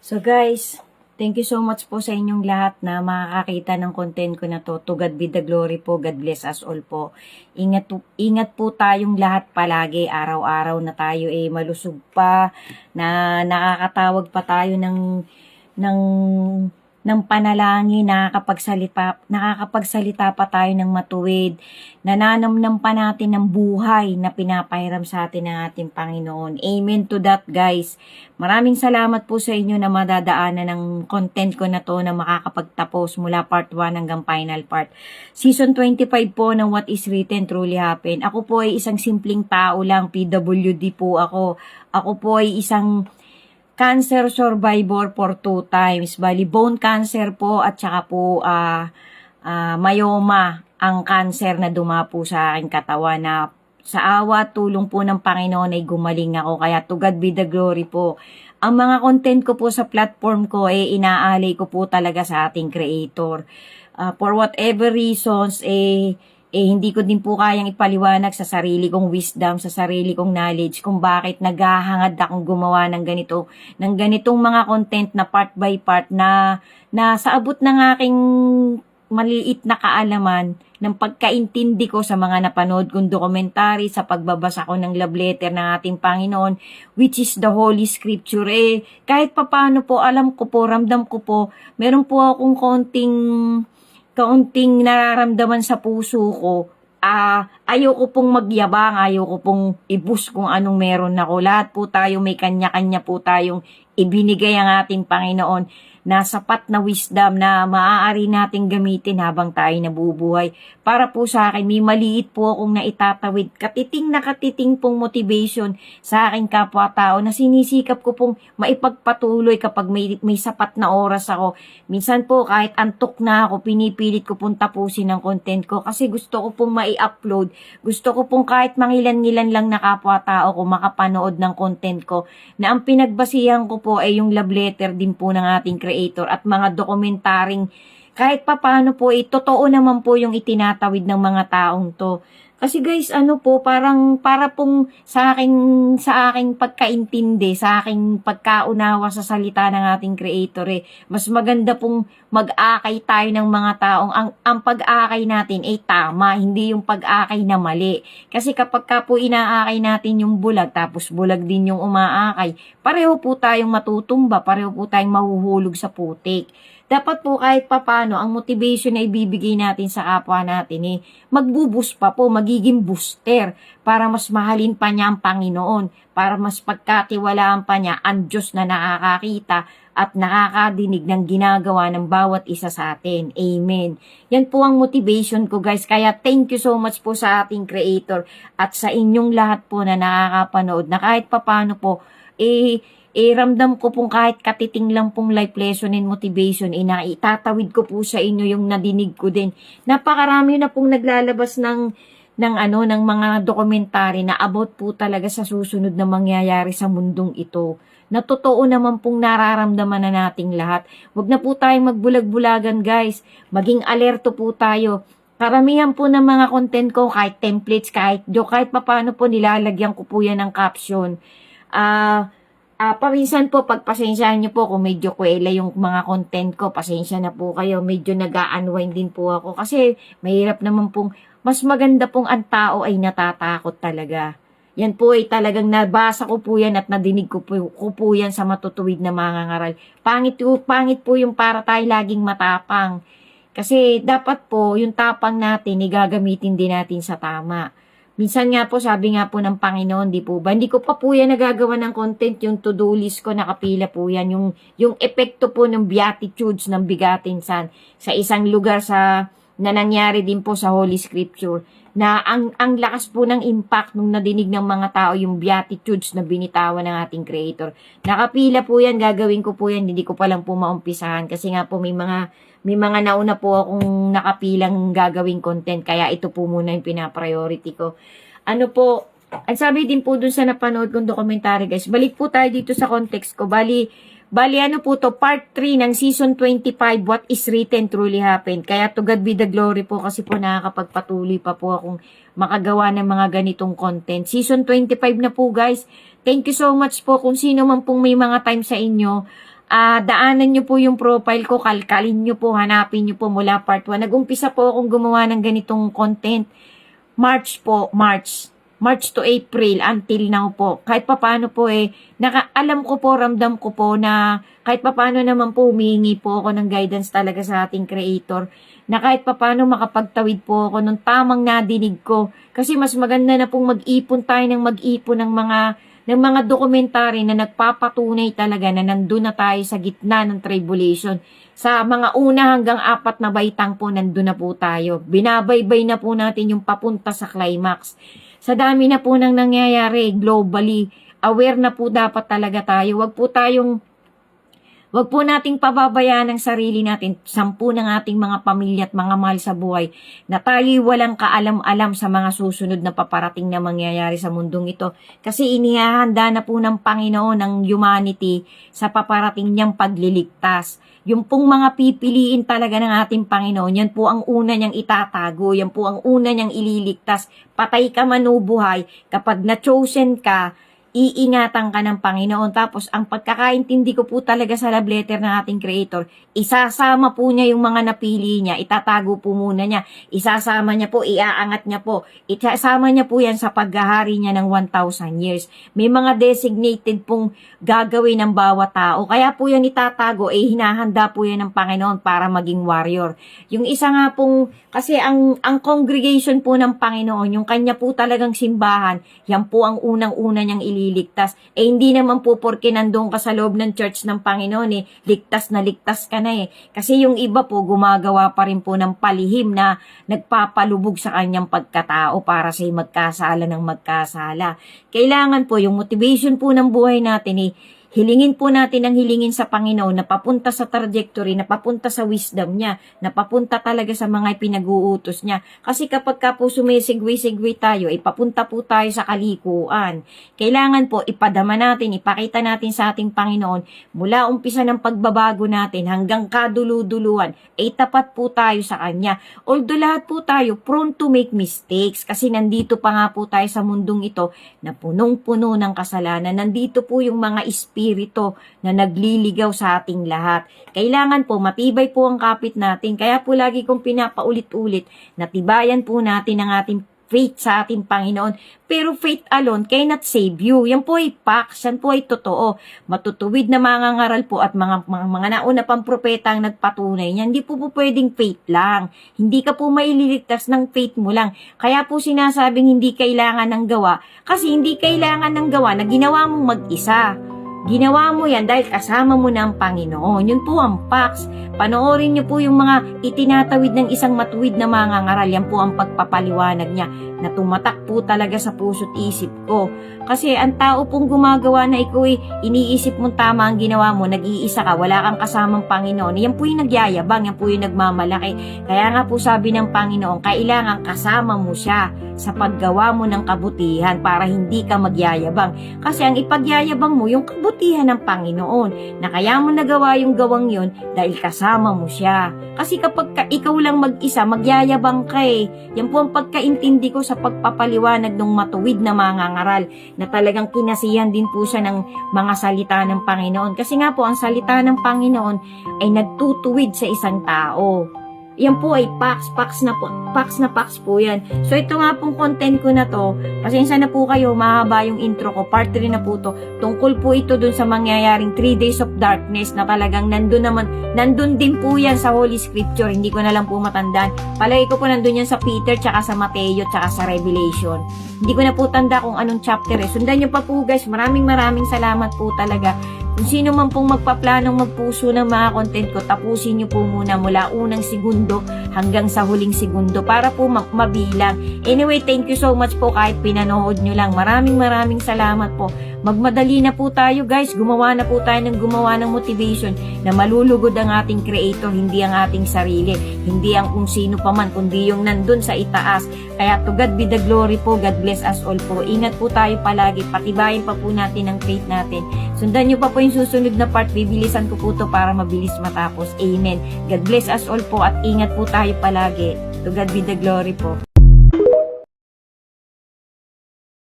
So guys, thank you so much po sa inyong lahat na makakakita ng content ko na to. To God be the glory po. God bless us all po. Ingat po tayong lahat palagi. Araw-araw na tayo malusog pa. Na nakakatawag pa tayo ng ng panalangin, nakakapagsalita pa tayo ng matuwid, nananamnam pa natin ng buhay na pinapahiram sa atin ng ating Panginoon. Amen to that, guys. Maraming salamat po sa inyo na madadaanan ng content ko na to na makakapagtapos mula part 1 hanggang final part. Season 25 po ng What is Written Truly Happen. Ako po ay isang simpleng tao lang, PWD po ako. Ako po ay isang cancer survivor for 2 times. Bali, bone cancer po at saka po myoma ang cancer na dumapo sa aking katawan na sa awa, tulong po ng Panginoon ay gumaling ako. Kaya to God be the glory po. Ang mga content ko po sa platform ko inaalay ko po talaga sa ating Creator. For whatever reasons, hindi ko din po kayang ipaliwanag sa sarili kong wisdom, sa sarili kong knowledge kung bakit naghahangad akong gumawa ng ganitong mga content na part by part na sa abot ng aking maliit na kaalaman ng pagkaintindi ko sa mga napanood kong dokumentary, sa pagbabasa ko ng love letter ng ating Panginoon, which is the Holy Scripture. Kahit papano po, alam ko po, ramdam ko po, meron po akong kaunting nararamdaman sa puso ko. Ayoko pong magyabang, ayoko pong i-boost kung anong meron ako. Lahat po tayo may kanya-kanya po tayong ibinigay ang ating Panginoon na sapat na wisdom na maaari nating gamitin habang tayo nabubuhay. Para po sa akin, may maliit po akong naitatawid, katiting na katiting pong motivation sa aking kapwa-tao na sinisikap ko pong maipagpatuloy kapag may sapat na oras ako. Minsan po kahit antok na ako, pinipilit ko pong tapusin ang content ko kasi gusto ko pong mai-upload. Gusto ko pong kahit mangilan-ngilan lang na kapwa-tao ko makapanood ng content ko na ang pinagbasihan ko po ay yung love letter din po ng ating Creator at mga dokumentaring kahit papaano po totoo naman po yung itinatawid ng mga taong to. Kasi guys, para pong sa aking pagkaintindi, sa aking pagkaunawa sa salita ng ating Creator mas maganda pong mag-akay tayo ng mga taong ang pag-akay natin ay tama, hindi yung pag-akay na mali. Kasi kapag ka po inaakay natin yung bulag, tapos bulag din yung umaakay, pareho po tayong matutumba, pareho po tayong mahuhulog sa putik. Dapat po kahit papano ang motivation na ibibigay natin sa kapwa natin magbuboost pa po, magiging booster para mas mahalin pa niya ang Panginoon, para mas pagkatiwalaan pa niya ang Diyos na nakakakita at nakakadinig ng ginagawa ng bawat isa sa atin. Amen. Yan po ang motivation ko, guys. Kaya thank you so much po sa ating Creator at sa inyong lahat po na nakakapanood na kahit papano po ramdam ko pong kahit katiting lang pong life lesson and motivation, itatawid ko po sa inyo yung nadinig ko din. Napakarami na pong naglalabas ng mga dokumentary na about po talaga sa susunod na mangyayari sa mundong ito. Na totoo naman pong nararamdaman na nating lahat. Huwag na po tayong magbulag-bulagan, guys. Maging alerto po tayo. Karamihan po ng mga content ko, kahit templates, kahit papaano po nilalagyan ko po yan ng caption. Paminsan po, pagpasensyahan nyo po kung medyo kwela yung mga content ko, pasensya na po kayo, medyo nag-a-unwind din po ako kasi mahirap naman pong, mas maganda pong ang tao ay natatakot talaga. Yan po ay talagang nabasa ko po yan at nadinig ko po yan sa matutuwid na mga ngaral. Pangit po yung para tayo laging matapang. Kasi dapat po yung tapang natin, gagamitin din natin sa tama. Minsan nga po, sabi nga po ng Panginoon, di po ba? Hindi ko pa po yan nagagawa ng content, yung to-do list ko, nakapila po yan. Yung epekto po ng beatitudes ng bigatinsan sa isang lugar na nangyari din po sa Holy Scripture. Na ang lakas po ng impact nung nadinig ng mga tao yung beatitudes na binitawan ng ating Creator. Nakapila po yan, gagawin ko po yan, hindi ko pa lang po maumpisahan. Kasi nga po may mga nauna po akong nakapilang gagawing content, kaya ito po muna yung pinapriority ko. Ang sabi din po dun sa napanood kong dokumentary, guys, balik po tayo dito sa context ko. Bali part 3 ng season 25, What is Written Truly Happen. Kaya to God be the glory po kasi po nakakapagpatuloy pa po akong makagawa ng mga ganitong content. Season 25 na po, guys. Thank you so much po kung sino man pong may mga time sa inyo. daanan nyo po yung profile ko, kalkalin nyo po, hanapin nyo po mula part 1. Nag-umpisa po akong gumawa ng ganitong content. March to April until now po. Kahit papaano po alam ko po, ramdam ko po na kahit papaano naman po humihingi po ako ng guidance talaga sa ating creator. Na kahit papaano makapagtawid po ako ng tamang nadinig ko. Kasi mas maganda na pong mag-ipon tayo ng mag-ipon ng mga dokumentary na nagpapatunay talaga na nandun na tayo sa gitna ng tribulation. Sa mga una hanggang 4 na baitang po, nandun na po tayo. Binabaybay na po natin yung papunta sa climax. Sa dami na po nang nangyayari globally, aware na po dapat talaga tayo. Wag po nating pababayaan ang sarili natin, 10 ng ating mga pamilya at mga mahal sa buhay, na tayo'y walang kaalam-alam sa mga susunod na paparating na mangyayari sa mundong ito. Kasi inihahanda na po ng Panginoon ng humanity sa paparating niyang pagliligtas. Yung pong mga pipiliin talaga ng ating Panginoon, yan po ang una niyang itatago, yan po ang una niyang ililigtas. Patay ka man o buhay, kapag na-chosen ka, iingatan ka ng Panginoon. Tapos, ang pagkakaintindi ko po talaga sa love letter ng ating creator, isasama po niya yung mga napili niya, itatago po muna niya, isasama niya po, iaangat niya po, isasama niya po yan sa paghahari niya ng 1,000 years. May mga designated pong gagawin ng bawat tao, kaya po yan itatago, hinahanda po yan ng Panginoon para maging warrior. Yung isa nga pong, kasi ang congregation po ng Panginoon, yung kanya po talagang simbahan, yan po ang unang-una niyang ililigtas. Hindi naman po porke nandun ka sa loob ng church ng Panginoon ligtas na ligtas ka na Kasi yung iba po gumagawa pa rin po ng palihim na nagpapalubog sa kanyang pagkatao para sa magkasala ng magkasala. Kailangan po yung motivation po ng buhay natin hilingin po natin ang hilingin sa Panginoon na papunta sa trajectory, na papunta sa wisdom niya, na papunta talaga sa mga pinag-uutos niya. Kasi kapag ka po sumisigwi-sigwi tayo, papunta po tayo sa kalikuan. Kailangan po ipadama natin, ipakita natin sa ating Panginoon, mula umpisa ng pagbabago natin hanggang kaduluduluan, tapat po tayo sa Kanya. Although lahat po tayo prone to make mistakes, kasi nandito pa nga po tayo sa mundong ito na punong-puno ng kasalanan. Nandito po yung mga espiritu na nagliligaw sa ating lahat. Kailangan po matibay po ang kapit natin. Kaya po lagi kong pinapaulit-ulit na tibayan po natin ang ating faith sa ating Panginoon. Pero faith alone cannot save you. Yan po ay facts, yan po ay totoo. Matutuwid na mga ngaral po at mga nauna pang propeta ang nagpatunay niyan. Hindi po pwedeng faith lang. Hindi ka po maililigtas ng faith mo lang. Kaya po sinasabing hindi kailangan ng gawa. Kasi hindi kailangan ng gawa na ginawa mong mag-isa. Ginawa mo yan dahil kasama mo na ang Panginoon. Yun po ang facts. Panoorin niyo po yung mga itinatawid ng isang matuwid na mga ngaral. Yan po ang pagpapaliwanag niya na tumatak po talaga sa puso't isip ko. Kasi ang tao pong gumagawa na ikaw iniisip mong tama ang ginawa mo, nag-iisa ka, wala kang kasamang Panginoon. Yan po yung nagyayabang, yan po yung nagmamalaki. Kaya nga po sabi ng Panginoon, kailangan kasama mo siya sa paggawa mo ng kabutihan para hindi ka magyayabang. Kasi ang ipagyayabang mo, yung kabutihan ng Panginoon, na kaya mo nagawa yung gawang yun dahil kasama mo siya. Kasi kapag ikaw lang mag-isa, magyayabang ka Yan po ang pagkaintindi ko sa pagpapaliwanag ng matuwid na mga ngaral na talagang kinasihan din po siya ng mga salita ng Panginoon. Kasi nga po, ang salita ng Panginoon ay nagtutuwid sa isang tao. Yan po ay facts na facts po yan. So ito nga pong content ko na to, pasensya na po kayo, mahaba yung intro ko, part 3 na po to. Tungkol po ito dun sa mangyayaring 3 days of darkness na talagang nandun din po yan sa Holy Scripture, hindi ko na lang po matandaan. Palagi ko po nandun yan sa Peter, tsaka sa Mateo, tsaka sa Revelation. Hindi ko na po tanda kung anong chapter Sundan nyo pa po guys, maraming salamat po talaga. Kung sino man pong magpaplanong magpuso ng mga content ko, tapusin nyo po muna mula unang segundo hanggang sa huling segundo para po mabilang. Anyway, thank you so much po kahit pinanood nyo lang. Maraming salamat po. Magmadali na po tayo guys. Gumawa na po tayo ng motivation na malulugod ang ating creator, hindi ang ating sarili. Hindi ang kung sino pa man, kundi yung nandun sa itaas. Kaya to God be the glory po. God bless us all po. Ingat po tayo palagi. Patibayin pa po natin ang faith natin. Sundan nyo pa po yung susunod na part. Bibilisan ko po to para mabilis matapos. Amen. God bless us all po at ingat po tayo palagi. To God be the glory po.